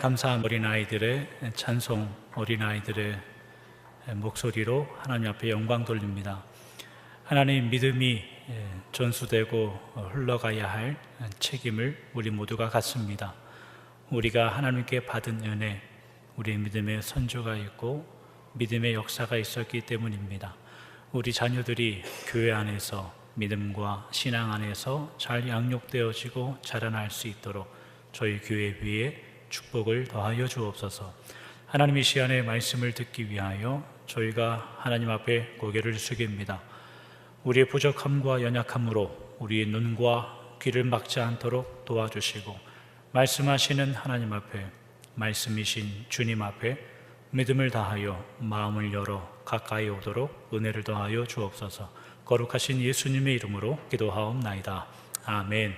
감사한 어린아이들의 찬송, 어린아이들의 목소리로 하나님 앞에 영광 돌립니다. 하나님, 믿음이 전수되고 흘러가야 할 책임을 우리 모두가 갖습니다. 우리가 하나님께 받은 은혜, 우리 믿음의 선조가 있고 믿음의 역사가 있었기 때문입니다. 우리 자녀들이 교회 안에서 믿음과 신앙 안에서 잘 양육되어지고 자라날 수 있도록 저희 교회 위에 축복을 더하여 주옵소서. 하나님, 이 시간에 말씀을 듣기 위하여 저희가 하나님 앞에 고개를 숙입니다. 우리의 부족함과 연약함으로 우리의 눈과 귀를 막지 않도록 도와주시고, 말씀하시는 하나님 앞에, 말씀이신 주님 앞에 믿음을 다하여 마음을 열어 가까이 오도록 은혜를 더하여 주옵소서. 거룩하신 예수님의 이름으로 기도하옵나이다. 아멘.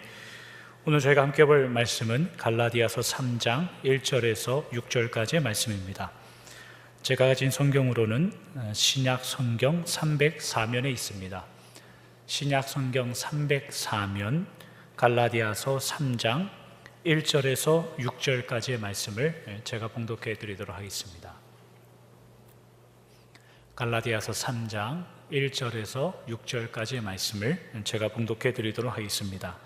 오늘 저희가 함께 볼 말씀은 갈라디아서 3장 1절에서 6절까지의 말씀입니다. 제가 가진 성경으로는 신약 성경 304면에 있습니다. 신약 성경 304면 갈라디아서 3장 1절에서 6절까지의 말씀을 제가 봉독해 드리도록 하겠습니다. 갈라디아서 3장 1절에서 6절까지의 말씀을 제가 봉독해 드리도록 하겠습니다.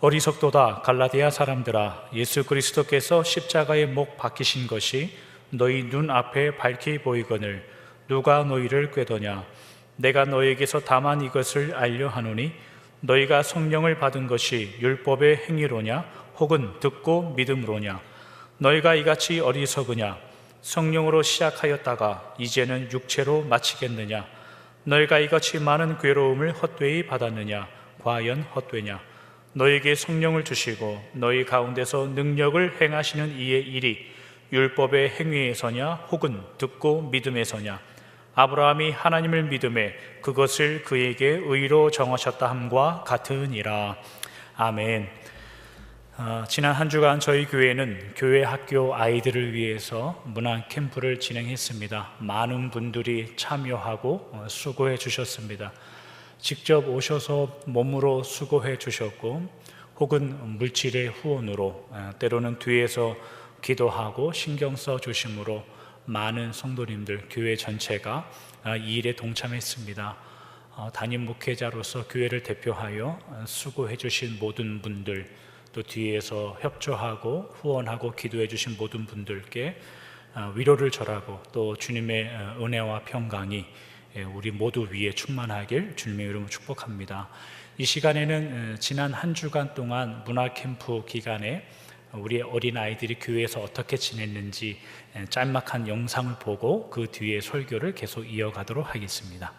어리석도다 갈라디아 사람들아, 예수 그리스도께서 십자가에 못 박히신 것이 너희 눈앞에 밝히 보이거늘 누가 너희를 꾀더냐? 내가 너희에게서 다만 이것을 알려 하노니 너희가 성령을 받은 것이 율법의 행위로냐 혹은 듣고 믿음으로냐? 너희가 이같이 어리석으냐? 성령으로 시작하였다가 이제는 육체로 마치겠느냐? 너희가 이같이 많은 괴로움을 헛되이 받았느냐? 과연 헛되냐? 너희에게 성령을 주시고 너희 가운데서 능력을 행하시는 이의 일이 율법의 행위에서냐 혹은 듣고 믿음에서냐? 아브라함이 하나님을 믿음에 그것을 그에게 의로 정하셨다 함과 같으니라. 아멘. 지난 한 주간 저희 교회는 교회 학교 아이들을 위해서 문화 캠프를 진행했습니다. 많은 분들이 참여하고 수고해 주셨습니다. 직접 오셔서 몸으로 수고해 주셨고, 혹은 물질의 후원으로, 때로는 뒤에서 기도하고 신경 써 주심으로 많은 성도님들, 교회 전체가 이 일에 동참했습니다. 담임 목회자로서 교회를 대표하여 수고해 주신 모든 분들, 또 뒤에서 협조하고 후원하고 기도해 주신 모든 분들께 위로를 절하고, 또 주님의 은혜와 평강이 우리 모두 위에 충만하길 주님의 이름으로 축복합니다. 이 시간에는 지난 한 주간 동안 문화 캠프 기간에 우리 어린아이들이 교회에서 어떻게 지냈는지 짤막한 영상을 보고 그 뒤에 설교를 계속 이어가도록 하겠습니다.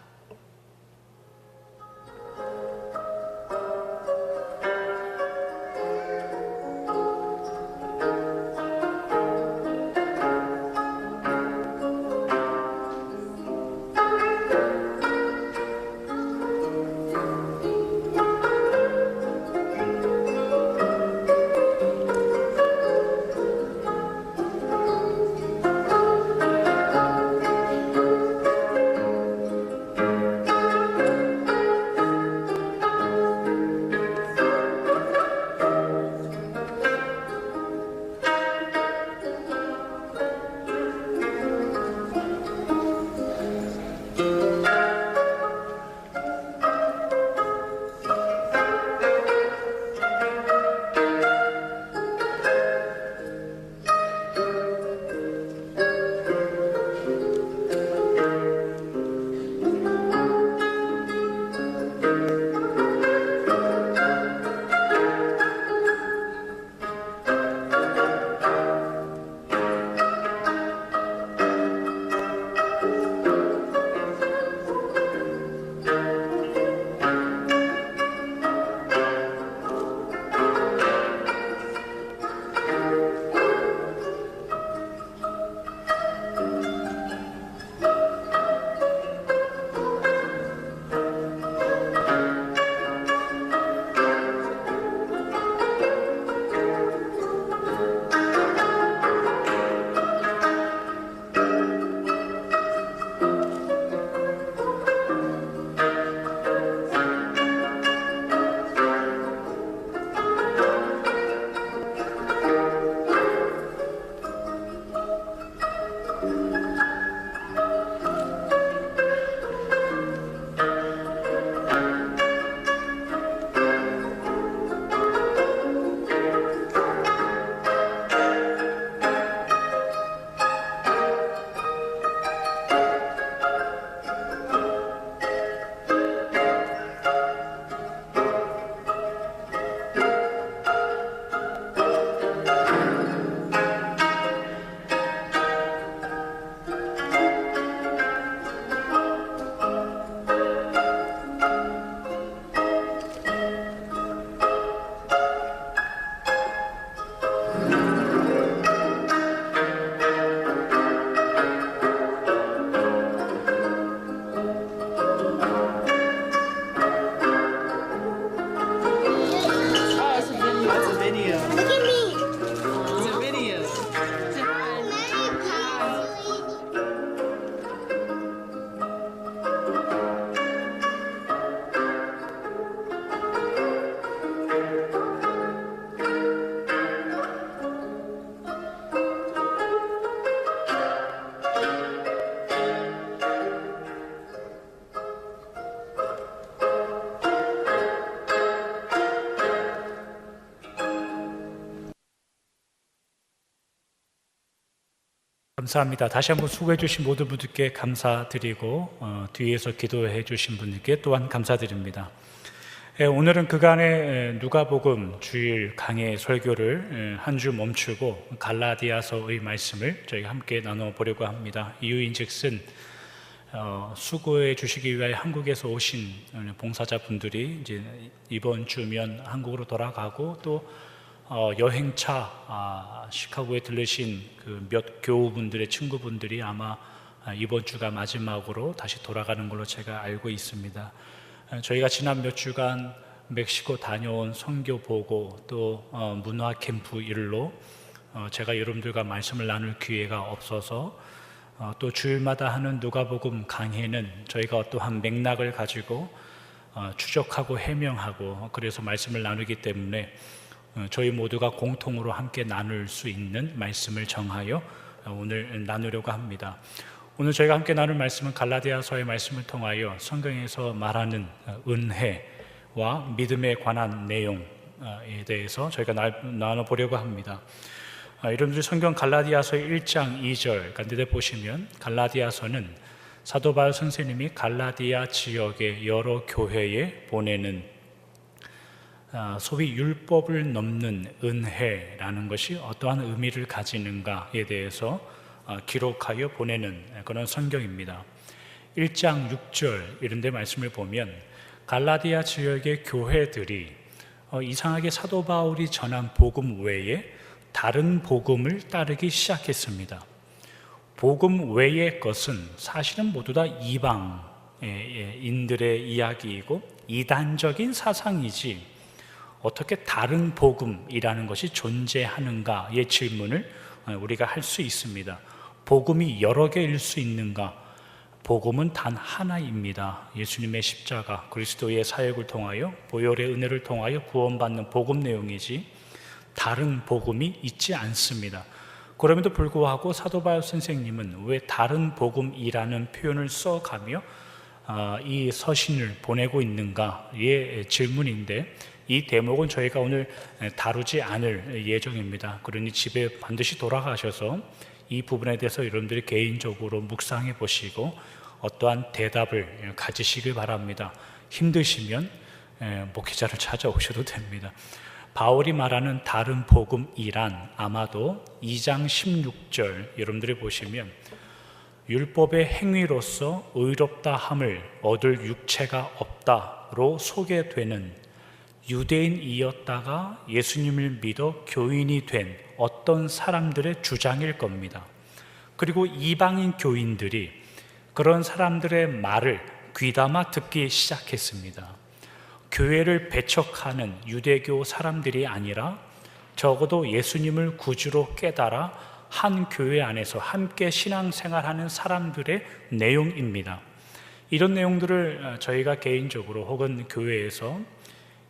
감사합니다. 다시 한번 수고해 주신 모든 분들께 감사드리고 뒤에서 기도해 주신 분들께 또한 감사드립니다. 오늘은 그간의 누가복음 주일 강해 설교를 한 주 멈추고 갈라디아서의 말씀을 저희가 함께 나눠보려고 합니다. 이유인즉슨 수고해 주시기 위하여 한국에서 오신 봉사자분들이 이제 이번 주면 한국으로 돌아가고 또 여행차 시카고에 들르신 그 몇 교우분들의 친구분들이 아마 이번 주가 마지막으로 다시 돌아가는 걸로 제가 알고 있습니다. 저희가 지난 몇 주간 멕시코 다녀온 선교 보고 또 문화 캠프 일로 제가 여러분들과 말씀을 나눌 기회가 없어서 또 주일마다 하는 누가복음 강해는 저희가 어떠한 맥락을 가지고 추적하고 해명하고 그래서 말씀을 나누기 때문에 저희 모두가 공통으로 함께 나눌 수 있는 말씀을 정하여 오늘 나누려고 합니다. 오늘 저희가 함께 나눌 말씀은 갈라디아서의 말씀을 통하여 성경에서 말하는 은혜와 믿음에 관한 내용에 대해서 저희가 나눠보려고 합니다. 여러분들 성경 갈라디아서 1장 2절 가운데 보시면 갈라디아서는 사도 바울 선생님이 갈라디아 지역의 여러 교회에 보내는 소위 율법을 넘는 은혜라는 것이 어떠한 의미를 가지는가에 대해서 기록하여 보내는 그런 성경입니다. 1장 6절 이런 데 말씀을 보면 갈라디아 지역의 교회들이 이상하게 사도 바울이 전한 복음 외에 다른 복음을 따르기 시작했습니다. 복음 외의 것은 사실은 모두 다 이방인들의 이야기이고 이단적인 사상이지 어떻게 다른 복음이라는 것이 존재하는가의 질문을 우리가 할 수 있습니다. 복음이 여러 개일 수 있는가? 복음은 단 하나입니다. 예수님의 십자가, 그리스도의 사역을 통하여 보혈의 은혜를 통하여 구원받는 복음 내용이지 다른 복음이 있지 않습니다. 그럼에도 불구하고 사도 바울 선생님은 왜 다른 복음이라는 표현을 써가며 이 서신을 보내고 있는가의 질문인데 이 대목은 저희가 오늘 다루지 않을 예정입니다. 그러니 집에 반드시 돌아가셔서 이 부분에 대해서 여러분들이 개인적으로 묵상해 보시고 어떠한 대답을 가지시길 바랍니다. 힘드시면 목회자를 찾아오셔도 됩니다. 바울이 말하는 다른 복음이란 아마도 2장 16절 여러분들이 보시면 율법의 행위로서 의롭다 함을 얻을 육체가 없다로 소개되는 유대인이었다가 예수님을 믿어 교인이 된 어떤 사람들의 주장일 겁니다. 그리고 이방인 교인들이 그런 사람들의 말을 귀담아 듣기 시작했습니다. 교회를 배척하는 유대교 사람들이 아니라 적어도 예수님을 구주로 깨달아 한 교회 안에서 함께 신앙생활하는 사람들의 내용입니다. 이런 내용들을 저희가 개인적으로 혹은 교회에서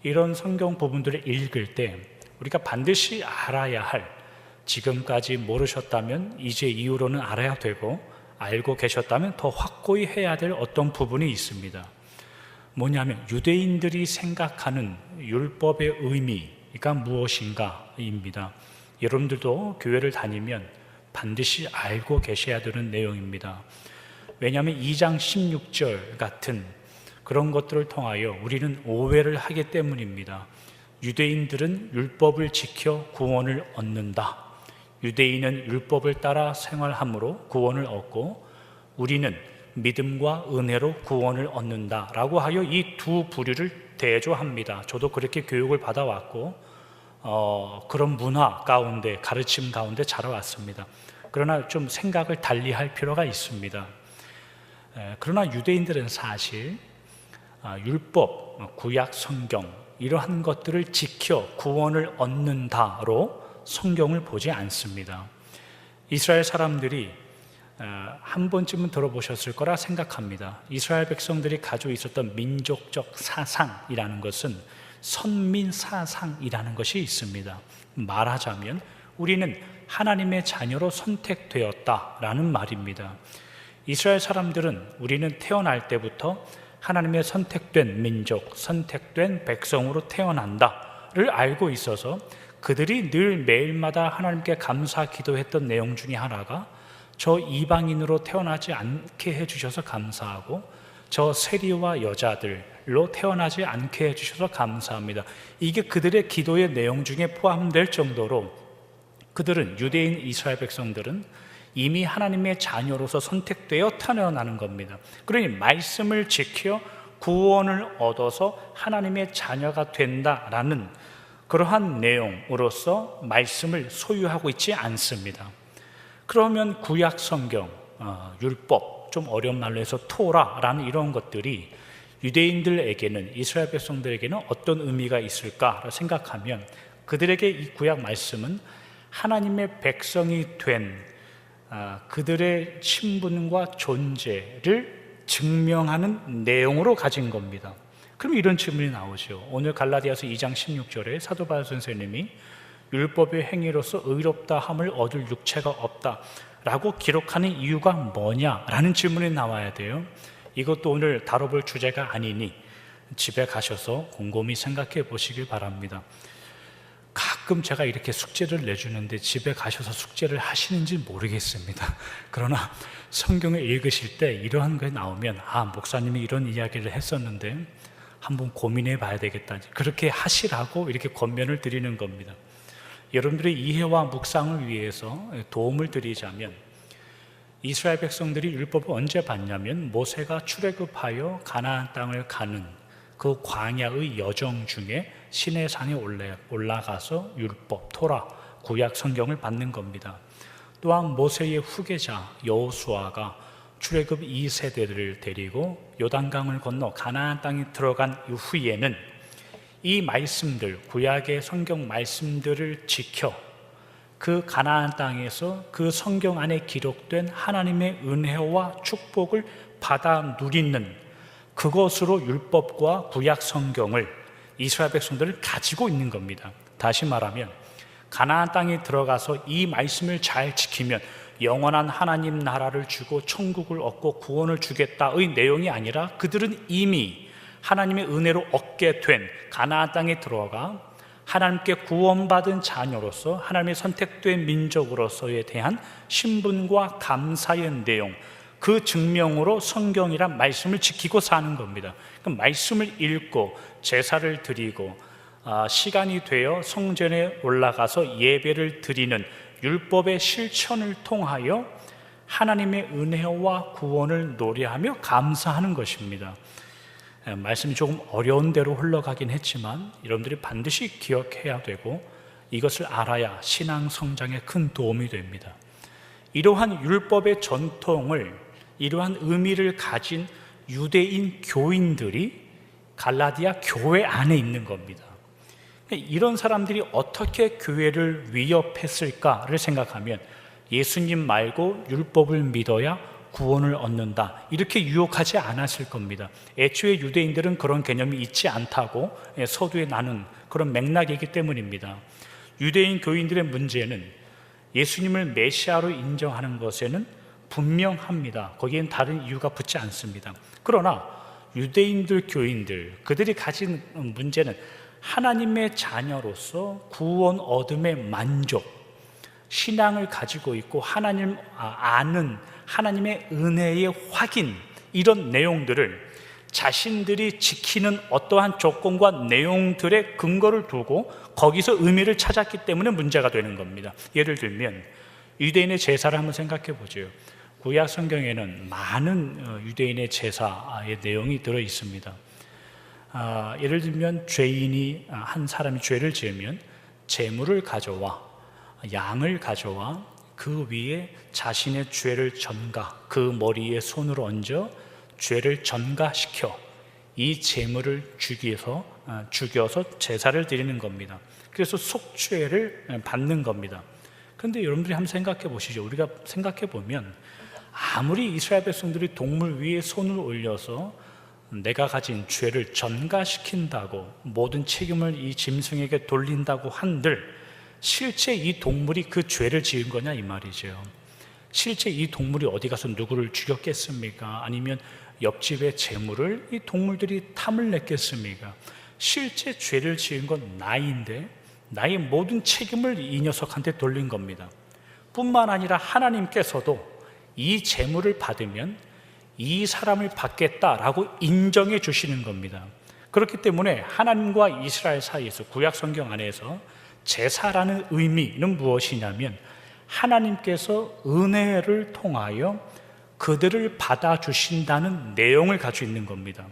이런 성경 부분들을 읽을 때 우리가 반드시 알아야 할, 지금까지 모르셨다면 이제 이후로는 알아야 되고 알고 계셨다면 더 확고히 해야 될 어떤 부분이 있습니다. 뭐냐면 유대인들이 생각하는 율법의 의미가 무엇인가입니다. 여러분들도 교회를 다니면 반드시 알고 계셔야 되는 내용입니다. 왜냐하면 2장 16절 같은 그런 것들을 통하여 우리는 오해를 하기 때문입니다. 유대인들은 율법을 지켜 구원을 얻는다. 유대인은 율법을 따라 생활함으로 구원을 얻고 우리는 믿음과 은혜로 구원을 얻는다라고 하여 이 두 부류를 대조합니다. 저도 그렇게 교육을 받아왔고 그런 문화 가운데, 가르침 가운데 자라왔습니다. 그러나 좀 생각을 달리할 필요가 있습니다. 그러나 유대인들은 사실 율법, 구약 성경 이러한 것들을 지켜 구원을 얻는다로 성경을 보지 않습니다. 이스라엘 사람들이 한 번쯤은 들어보셨을 거라 생각합니다. 이스라엘 백성들이 가지고 있었던 민족적 사상이라는 것은 선민 사상이라는 것이 있습니다. 말하자면 우리는 하나님의 자녀로 선택되었다라는 말입니다. 이스라엘 사람들은 우리는 태어날 때부터 하나님의 선택된 민족, 선택된 백성으로 태어난다를 알고 있어서 그들이 늘 매일마다 하나님께 감사 기도했던 내용 중에 하나가 저 이방인으로 태어나지 않게 해주셔서 감사하고 저 세리와 여자들로 태어나지 않게 해주셔서 감사합니다. 이게 그들의 기도의 내용 중에 포함될 정도로 그들은, 유대인 이스라엘 백성들은 이미 하나님의 자녀로서 선택되어 태어나는 겁니다. 그러니 말씀을 지켜 구원을 얻어서 하나님의 자녀가 된다라는 그러한 내용으로서 말씀을 소유하고 있지 않습니다. 그러면 구약 성경, 율법, 좀 어려운 말로 해서 토라라는 이런 것들이 유대인들에게는, 이스라엘 백성들에게는 어떤 의미가 있을까 생각하면 그들에게 이 구약 말씀은 하나님의 백성이 된 그들의 신분과 존재를 증명하는 내용으로 가진 겁니다. 그럼 이런 질문이 나오죠. 오늘 갈라디아서 2장 16절에 사도 바울 선생님이 율법의 행위로서 의롭다 함을 얻을 육체가 없다 라고 기록하는 이유가 뭐냐라는 질문이 나와야 돼요. 이것도 오늘 다뤄볼 주제가 아니니 집에 가셔서 곰곰이 생각해 보시길 바랍니다. 가끔 제가 이렇게 숙제를 내주는데 집에 가셔서 숙제를 하시는지 모르겠습니다. 그러나 성경을 읽으실 때 이러한 게 나오면 목사님이 이런 이야기를 했었는데 한번 고민해 봐야 되겠다, 그렇게 하시라고 이렇게 권면을 드리는 겁니다. 여러분들의 이해와 묵상을 위해서 도움을 드리자면, 이스라엘 백성들이 율법을 언제 받냐면 모세가 출애굽하여 가나안 땅을 가는 그 광야의 여정 중에 시내산에 올라가서 율법, 토라, 구약 성경을 받는 겁니다. 또한 모세의 후계자 여호수아가 출애굽 2세대를 데리고 요단강을 건너 가나안 땅에 들어간 이후에는 이 말씀들, 구약의 성경 말씀들을 지켜 그 가나안 땅에서 그 성경 안에 기록된 하나님의 은혜와 축복을 받아 누리는 그것으로 율법과 구약 성경을 이스라엘 백성들은 가지고 있는 겁니다. 다시 말하면 가나안 땅에 들어가서 이 말씀을 잘 지키면 영원한 하나님 나라를 주고 천국을 얻고 구원을 주겠다의 내용이 아니라 그들은 이미 하나님의 은혜로 얻게 된 가나안 땅에 들어가 하나님께 구원받은 자녀로서 하나님의 선택된 민족으로서에 대한 신분과 감사의 내용, 그 증명으로 성경이란 말씀을 지키고 사는 겁니다. 그럼 말씀을 읽고 제사를 드리고 시간이 되어 성전에 올라가서 예배를 드리는 율법의 실천을 통하여 하나님의 은혜와 구원을 노래하며 감사하는 것입니다. 말씀이 조금 어려운 대로 흘러가긴 했지만 여러분들이 반드시 기억해야 되고 이것을 알아야 신앙 성장에 큰 도움이 됩니다. 이러한 율법의 전통을, 이러한 의미를 가진 유대인 교인들이 갈라디아 교회 안에 있는 겁니다. 이런 사람들이 어떻게 교회를 위협했을까를 생각하면 예수님 말고 율법을 믿어야 구원을 얻는다, 이렇게 유혹하지 않았을 겁니다. 애초에 유대인들은 그런 개념이 있지 않다고 서두에 나눈 그런 맥락이기 때문입니다. 유대인 교인들의 문제는 예수님을 메시아로 인정하는 것에는 분명합니다. 거기엔 다른 이유가 붙지 않습니다. 그러나 유대인들 교인들, 그들이 가진 문제는 하나님의 자녀로서 구원 얻음의 만족, 신앙을 가지고 있고 하나님 아는 하나님의 은혜의 확인, 이런 내용들을 자신들이 지키는 어떠한 조건과 내용들의 근거를 두고 거기서 의미를 찾았기 때문에 문제가 되는 겁니다. 예를 들면 유대인의 제사를 한번 생각해 보죠. 구약 성경에는 많은 유대인의 제사의 내용이 들어 있습니다. 예를 들면 죄인이, 한 사람이 죄를 지으면 제물을 가져와, 양을 가져와 그 위에 자신의 죄를 전가, 그 머리에 손을 얹어 죄를 전가시켜 이 제물을 죽여서 제사를 드리는 겁니다. 그래서 속죄를 받는 겁니다. 그런데 여러분들이 한번 생각해 보시죠. 우리가 생각해 보면 아무리 이스라엘 백성들이 동물 위에 손을 올려서 내가 가진 죄를 전가시킨다고, 모든 책임을 이 짐승에게 돌린다고 한들 실제 이 동물이 그 죄를 지은 거냐 이 말이죠. 실제 이 동물이 어디 가서 누구를 죽였겠습니까? 아니면 옆집의 재물을 이 동물들이 탐을 냈겠습니까? 실제 죄를 지은 건 나인데 나의 모든 책임을 이 녀석한테 돌린 겁니다. 뿐만 아니라 하나님께서도 이 재물을 받으면 이 사람을 받겠다라고 인정해 주시는 겁니다. 그렇기 때문에 하나님과 이스라엘 사이에서 구약 성경 안에서 제사라는 의미는 무엇이냐면 하나님께서 은혜를 통하여 그들을 받아주신다는 내용을 가지고 있는 겁니다.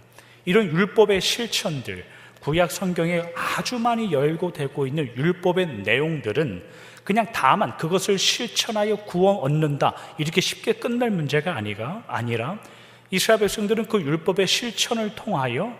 이런 율법의 실천들, 구약 성경에 아주 많이 열고되고 있는 율법의 내용들은 그냥 다만 그것을 실천하여 구원 얻는다 이렇게 쉽게 끝날 문제가 아니라 이스라엘 백성들은 그 율법의 실천을 통하여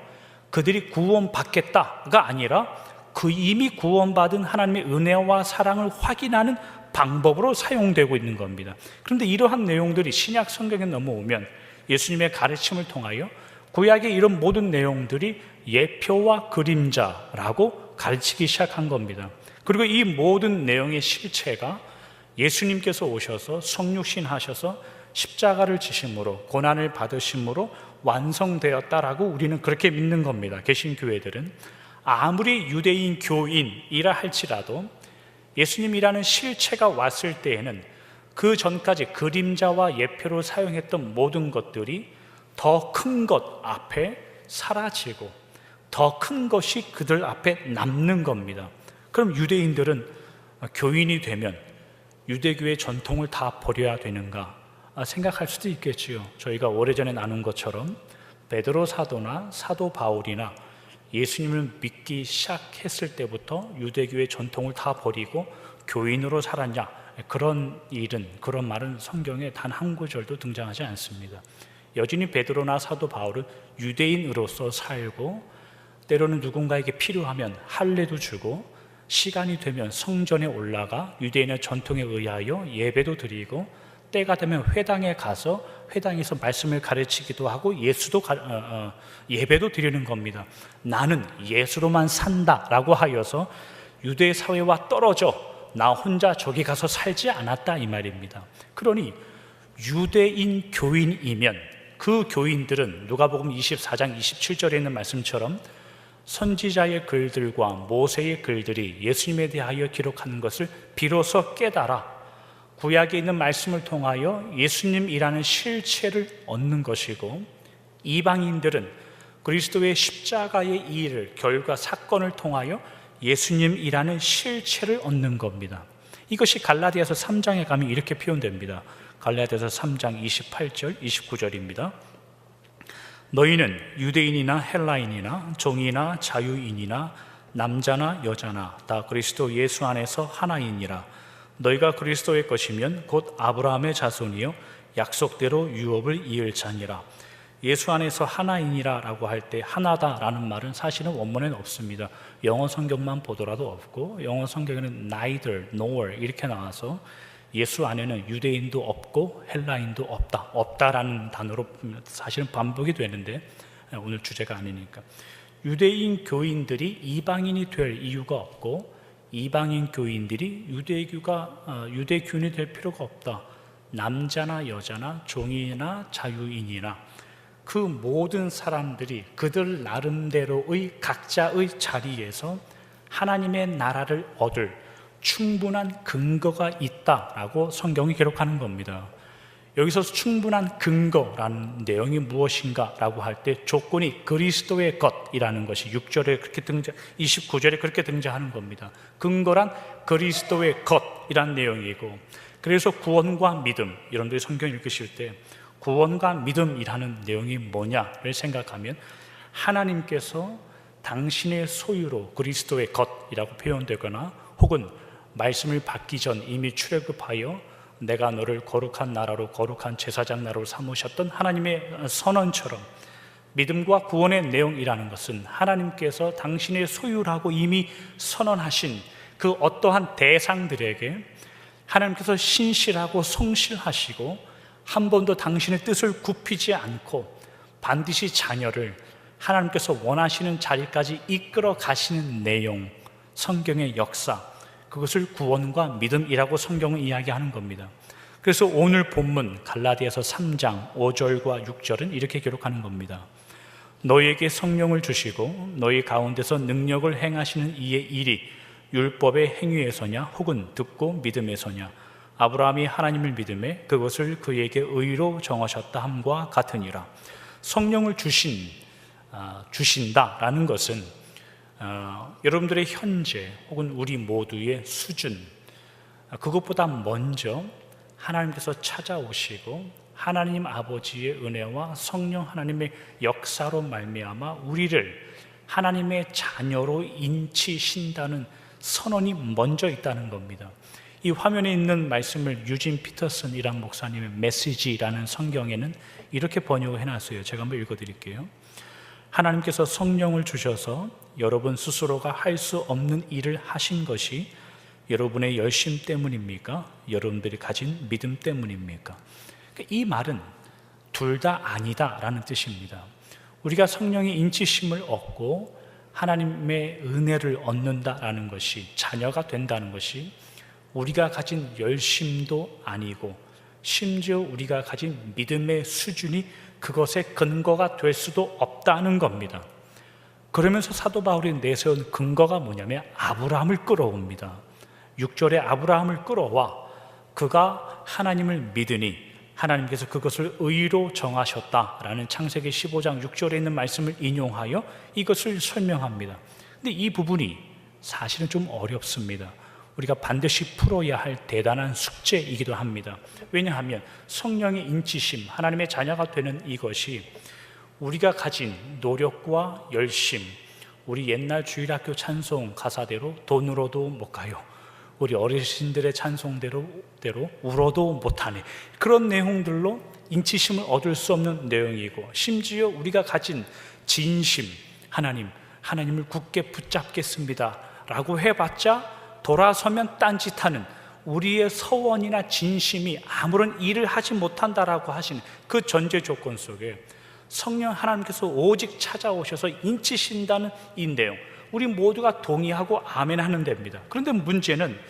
그들이 구원받겠다가 아니라 그 이미 구원받은 하나님의 은혜와 사랑을 확인하는 방법으로 사용되고 있는 겁니다. 그런데 이러한 내용들이 신약 성경에 넘어오면 예수님의 가르침을 통하여 구약의 이런 모든 내용들이 예표와 그림자라고 가르치기 시작한 겁니다. 그리고 이 모든 내용의 실체가 예수님께서 오셔서 성육신 하셔서 십자가를 지심으로 고난을 받으심으로 완성되었다라고 우리는 그렇게 믿는 겁니다. 개신교회들은 아무리 유대인 교인이라 할지라도 예수님이라는 실체가 왔을 때에는 그 전까지 그림자와 예표로 사용했던 모든 것들이 더 큰 것 앞에 사라지고 더 큰 것이 그들 앞에 남는 겁니다. 그럼 유대인들은 교인이 되면 유대교의 전통을 다 버려야 되는가 생각할 수도 있겠지요. 저희가 오래전에 나눈 것처럼 베드로 사도나 사도 바울이나 예수님을 믿기 시작했을 때부터 유대교의 전통을 다 버리고 교인으로 살았냐, 그런 말은 성경에 단 한 구절도 등장하지 않습니다. 여전히 베드로나 사도 바울은 유대인으로서 살고 때로는 누군가에게 필요하면 할례도 주고 시간이 되면 성전에 올라가 유대인의 전통에 의하여 예배도 드리고 때가 되면 회당에 가서 회당에서 말씀을 가르치기도 하고 예배도 드리는 겁니다. 나는 예수로만 산다라고 하여서 유대 사회와 떨어져 나 혼자 저기 가서 살지 않았다 이 말입니다. 그러니 유대인 교인이면 그 교인들은 누가복음 24장 27절에 있는 말씀처럼 선지자의 글들과 모세의 글들이 예수님에 대하여 기록하는 것을 비로소 깨달아 구약에 있는 말씀을 통하여 예수님이라는 실체를 얻는 것이고, 이방인들은 그리스도의 십자가의 일을 결과 사건을 통하여 예수님이라는 실체를 얻는 겁니다. 이것이 갈라디아서 3장에 가면 이렇게 표현됩니다. 갈라디아서 3장 28절 29절입니다. 너희는 유대인이나 헬라인이나 종이나 자유인이나 남자나 여자나 다 그리스도 예수 안에서 하나이니라. 너희가 그리스도의 것이면 곧 아브라함의 자손이요 약속대로 유업을 이을 자니라. 예수 안에서 하나이니라 라고 할 때 하나다라는 말은 사실은 원문에는 없습니다. 영어 성경만 보더라도 없고, 영어 성경에는 neither, nor 이렇게 나와서 예수 안에는 유대인도 없고 헬라인도 없다라는 단어로 사실은 반복이 되는데 오늘 주제가 아니니까, 유대인 교인들이 이방인이 될 이유가 없고 이방인 교인들이 유대 교인이 될 필요가 없다. 남자나 여자나 종이나 자유인이나 그 모든 사람들이 그들 나름대로의 각자의 자리에서 하나님의 나라를 얻을 충분한 근거가 있다라고 성경이 기록하는 겁니다. 여기서 충분한 근거라는 내용이 무엇인가라고 할 때 조건이 그리스도의 것이라는 것이 6절에 그렇게 29절에 그렇게 등장하는 겁니다. 근거란 그리스도의 것이라는 내용이고, 그래서 구원과 믿음, 여러분들이 성경 읽으실 때 구원과 믿음이라는 내용이 뭐냐를 생각하면 하나님께서 당신의 소유로 그리스도의 것이라고 표현되거나 혹은 말씀을 받기 전 이미 출애굽하여 내가 너를 거룩한 나라로 거룩한 제사장 나라로 삼으셨던 하나님의 선언처럼 믿음과 구원의 내용이라는 것은 하나님께서 당신의 소유라고 이미 선언하신 그 어떠한 대상들에게 하나님께서 신실하고 성실하시고 한 번도 당신의 뜻을 굽히지 않고 반드시 자녀를 하나님께서 원하시는 자리까지 이끌어 가시는 내용, 성경의 역사, 그것을 구원과 믿음이라고 성경은 이야기하는 겁니다. 그래서 오늘 본문 갈라디아서 3장 5절과 6절은 이렇게 기록하는 겁니다. 너희에게 성령을 주시고 너희 가운데서 능력을 행하시는 이의 일이 율법의 행위에서냐 혹은 듣고 믿음에서냐, 아브라함이 하나님을 믿음에 그것을 그에게 의로 정하셨다 함과 같으니라. 성령을 주신다라는 것은 여러분들의 현재 혹은 우리 모두의 수준, 그것보다 먼저 하나님께서 찾아오시고 하나님 아버지의 은혜와 성령 하나님의 역사로 말미암아 우리를 하나님의 자녀로 인치신다는 선언이 먼저 있다는 겁니다. 이 화면에 있는 말씀을 유진 피터슨 이랑 목사님의 메시지라는 성경에는 이렇게 번역을 해놨어요. 제가 한번 읽어드릴게요. 하나님께서 성령을 주셔서 여러분 스스로가 할 수 없는 일을 하신 것이 여러분의 열심 때문입니까? 여러분들이 가진 믿음 때문입니까? 이 말은 둘 다 아니다라는 뜻입니다. 우리가 성령의 인치심을 얻고 하나님의 은혜를 얻는다라는 것이, 자녀가 된다는 것이 우리가 가진 열심도 아니고 심지어 우리가 가진 믿음의 수준이 그것의 근거가 될 수도 없다는 겁니다. 그러면서 사도 바울이 내세운 근거가 뭐냐면 아브라함을 끌어옵니다. 6절에 아브라함을 끌어와 그가 하나님을 믿으니 하나님께서 그것을 의로 정하셨다라는 창세기 15장 6절에 있는 말씀을 인용하여 이것을 설명합니다. 근데 이 부분이 사실은 좀 어렵습니다. 우리가 반드시 풀어야 할 대단한 숙제이기도 합니다. 왜냐하면 성령의 인치심, 하나님의 자녀가 되는 이것이 우리가 가진 노력과 열심, 우리 옛날 주일학교 찬송 가사대로 돈으로도 못 가요, 우리 어르신들의 찬송대로 울어도 못하네, 그런 내용들로 인치심을 얻을 수 없는 내용이고, 심지어 우리가 가진 진심, 하나님을 굳게 붙잡겠습니다 라고 해봤자 돌아서면 딴짓하는 우리의 서원이나 진심이 아무런 일을 하지 못한다라고 하시는 그 전제 조건 속에 성령 하나님께서 오직 찾아오셔서 인치신다는 이 내용, 우리 모두가 동의하고 아멘하는 데입니다. 그런데 문제는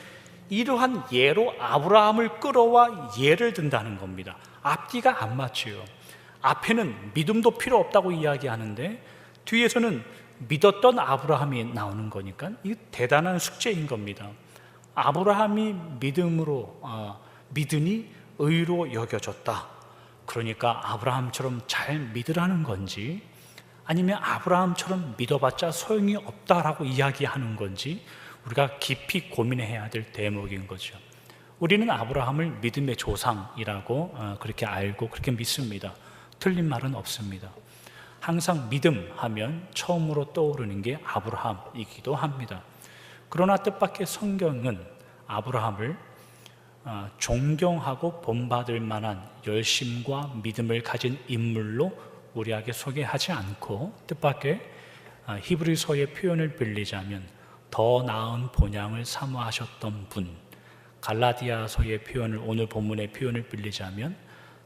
이러한 예로 아브라함을 끌어와 예를 든다는 겁니다. 앞뒤가 안 맞지요. 앞에는 믿음도 필요 없다고 이야기하는데 뒤에서는 믿었던 아브라함이 나오는 거니까 이 대단한 숙제인 겁니다. 아브라함이 믿으니 의로 여겨졌다. 그러니까 아브라함처럼 잘 믿으라는 건지, 아니면 아브라함처럼 믿어봤자 소용이 없다라고 이야기하는 건지 우리가 깊이 고민해야 될 대목인 거죠. 우리는 아브라함을 믿음의 조상이라고 그렇게 알고 그렇게 믿습니다. 틀린 말은 없습니다. 항상 믿음 하면 처음으로 떠오르는 게 아브라함이기도 합니다. 그러나 뜻밖의 성경은 아브라함을 존경하고 본받을 만한 열심과 믿음을 가진 인물로 우리에게 소개하지 않고, 뜻밖의 히브리서의 표현을 빌리자면 더 나은 본향을 사모하셨던 분, 갈라디아서의 표현을, 오늘 본문의 표현을 빌리자면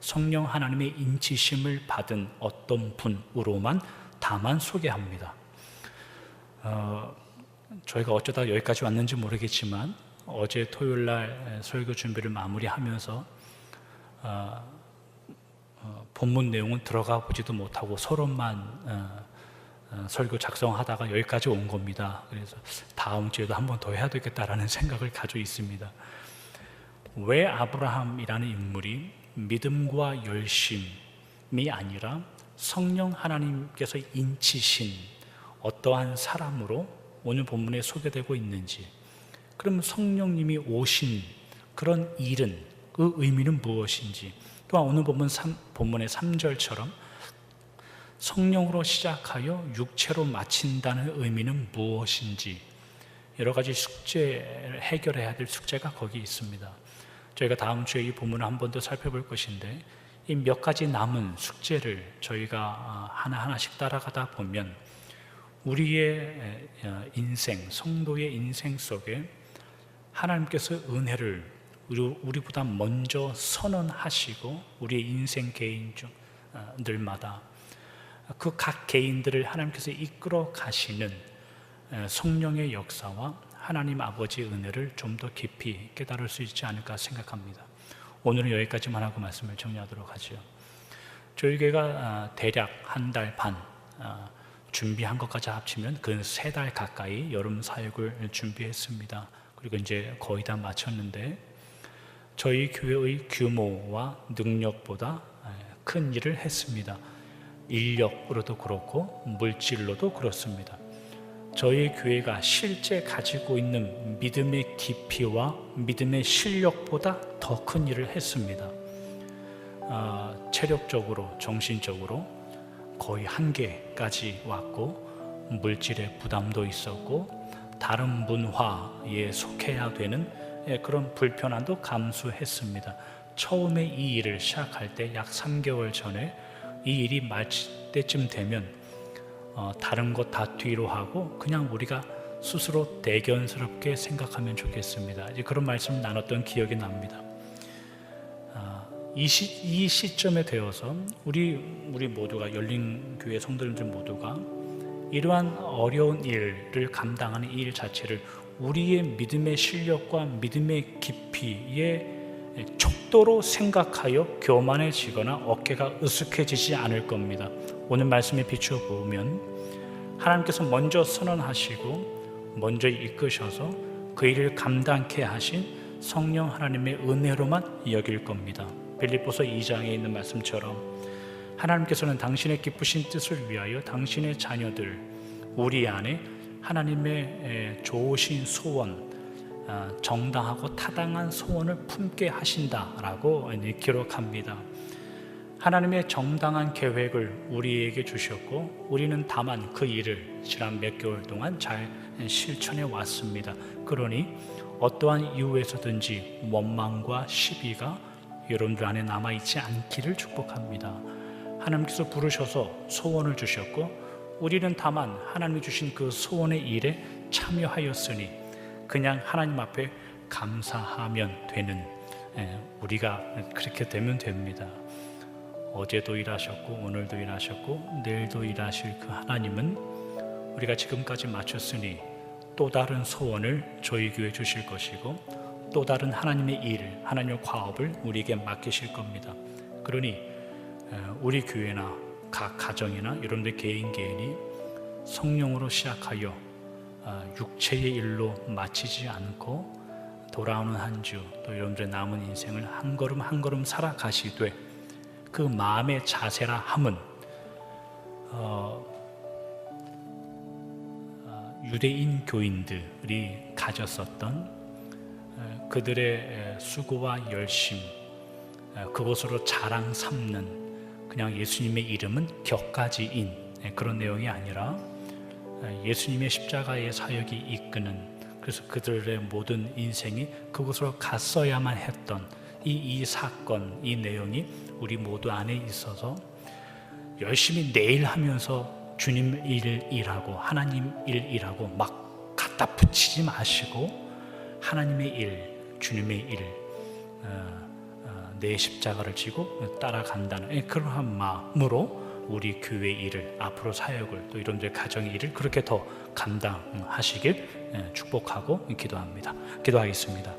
성령 하나님의 인치심을 받은 어떤 분으로만 다만 소개합니다. 저희가 어쩌다 여기까지 왔는지 모르겠지만 어제 토요일날 설교 준비를 마무리하면서 본문 내용은 들어가 보지도 못하고 서론만 설교 작성하다가 여기까지 온 겁니다. 그래서 다음 주에도 한 번 더 해야 되겠다라는 생각을 가지고 있습니다. 왜 아브라함이라는 인물이 믿음과 열심이 아니라 성령 하나님께서 인치신 어떠한 사람으로 오늘 본문에 소개되고 있는지, 그럼 성령님이 오신 그런 일은, 그 의미는 무엇인지, 또한 오늘 본문의 3절처럼 성령으로 시작하여 육체로 마친다는 의미는 무엇인지, 여러 가지 숙제를 해결해야 될 숙제가 거기 있습니다. 저희가 다음 주에 이 본문을 한 번 더 살펴볼 것인데, 이 몇 가지 남은 숙제를 저희가 하나하나씩 따라가다 보면 우리의 인생, 성도의 인생 속에 하나님께서 은혜를 우리보다 먼저 선언하시고 우리의 인생 개인들마다 그 각 개인들을 하나님께서 이끌어 가시는 성령의 역사와 하나님 아버지의 은혜를 좀 더 깊이 깨달을 수 있지 않을까 생각합니다. 오늘은 여기까지만 하고 말씀을 정리하도록 하죠. 저희 교회가 대략 한 달 반 준비한 것까지 합치면 그 3달 가까이 여름 사역을 준비했습니다. 그리고 이제 거의 다 마쳤는데, 저희 교회의 규모와 능력보다 큰 일을 했습니다. 인력으로도 그렇고 물질로도 그렇습니다. 저희 교회가 실제 가지고 있는 믿음의 깊이와 믿음의 실력보다 더 큰 일을 했습니다. 체력적으로, 정신적으로 거의 한계까지 왔고, 물질의 부담도 있었고, 다른 문화에 속해야 되는 그런 불편함도 감수했습니다. 처음에 이 일을 시작할 때 약 3개월 전에 이 일이 마칠 때쯤 되면 다른 것 다 뒤로 하고 그냥 우리가 스스로 대견스럽게 생각하면 좋겠습니다. 이제 그런 말씀 나눴던 기억이 납니다. 이 시점에 되어서 우리 모두가, 열린교회 성도들 모두가 이러한 어려운 일을 감당하는 이 일 자체를 우리의 믿음의 실력과 믿음의 깊이의 척도로 생각하여 교만해지거나 어깨가 으쓱해지지 않을 겁니다. 오늘 말씀에 비추어 보면 하나님께서 먼저 선언하시고 먼저 이끄셔서 그 일을 감당케 하신 성령 하나님의 은혜로만 여길 겁니다. 빌립보서 2장에 있는 말씀처럼 하나님께서는 당신의 기쁘신 뜻을 위하여 당신의 자녀들, 우리 안에 하나님의 좋으신 소원, 정당하고 타당한 소원을 품게 하신다라고 기록합니다. 하나님의 정당한 계획을 우리에게 주셨고 우리는 다만 그 일을 지난 몇 개월 동안 잘 실천해 왔습니다. 그러니 어떠한 이유에서든지 원망과 시비가 여러분들 안에 남아있지 않기를 축복합니다. 하나님께서 부르셔서 소원을 주셨고 우리는 다만 하나님이 주신 그 소원의 일에 참여하였으니 그냥 하나님 앞에 감사하면 되는, 우리가 그렇게 되면 됩니다. 어제도 일하셨고 오늘도 일하셨고 내일도 일하실 그 하나님은 우리가 지금까지 마쳤으니 또 다른 소원을 저희 교회에 주실 것이고 또 다른 하나님의 일, 하나님의 과업을 우리에게 맡기실 겁니다. 그러니 우리 교회나 각 가정이나 여러분들 개인이 성령으로 시작하여 육체의 일로 마치지 않고 돌아오는 한 주, 또 여러분들의 남은 인생을 한 걸음 한 걸음 살아가시되 그 마음의 자세라 함은 유대인 교인들이 가졌었던 그들의 수고와 열심, 그것으로 자랑 삼는 그냥 예수님의 이름은 격가지인 그런 내용이 아니라 예수님의 십자가의 사역이 이끄는, 그래서 그들의 모든 인생이 그곳으로 갔어야만 했던 이 사건, 이 내용이 우리 모두 안에 있어서 열심히 내일 하면서 주님 일 일하고 하나님 일 일하고 막 갖다 붙이지 마시고 하나님의 일, 주님의 일, 내 십자가를 지고 따라간다는 그러한 마음으로 우리 교회 일을, 앞으로 사역을, 또 이런들 가정의 일을 그렇게 더 감당하시길 축복하고 기도합니다. 기도하겠습니다.